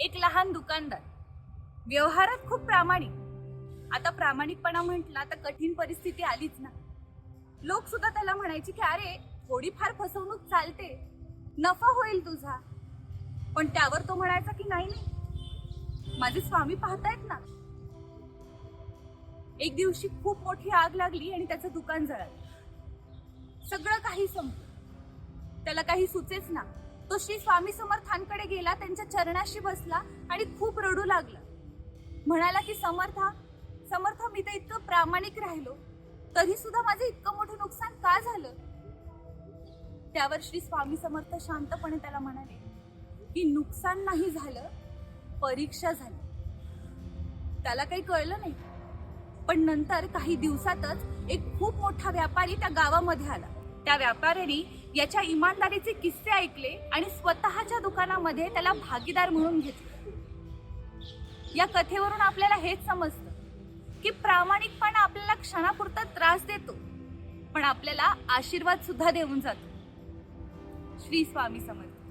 एक लहान दुकानदार, व्यवहारात खूप प्रामाणिक. आता प्रामाणिकपणा म्हटला तर कठीण परिस्थिती आलीच ना. लोक सुद्धा त्याला म्हणायचे की अरे थोडीफार फसवणूक चालते, नफा होईल तुझा. पण त्यावर तो म्हणायचा की नाही नाही, माझे स्वामी पाहतायत ना. एक दिवशी खूप मोठी आग लागली आणि त्याचं दुकान जळालं. सगळं काही संपलं. त्याला काही सुचेच ना. तो श्री स्वामी समर्थांकडे गेला, त्यांच्या चरणाशी बसला आणि खूप रडू लागला. म्हणाला की समर्थ, मी तर इतकं प्रामाणिक राहिलो, तरी सुद्धा माझं इतकं मोठं नुकसान का झालं. त्यावर श्री स्वामी समर्थ शांतपणे त्याला म्हणाले की नुकसान नाही झालं, परीक्षा झाली. त्याला काही कळलं नाही. पण नंतर काही दिवसातच एक खूप मोठा व्यापारी त्या गावामध्ये आला. त्या व्यापाऱ्याने याच्या इमानदारीचे किस्से ऐकले आणि स्वतःच्या दुकानामध्ये त्याला भागीदार म्हणून घेतले. या कथेवरून आपल्याला हेच समजतं की प्रामाणिकपणा आपल्याला क्षणापुरता त्रास देतो, पण आपल्याला आशीर्वाद सुद्धा देऊन जातो. श्री स्वामी समर्थ.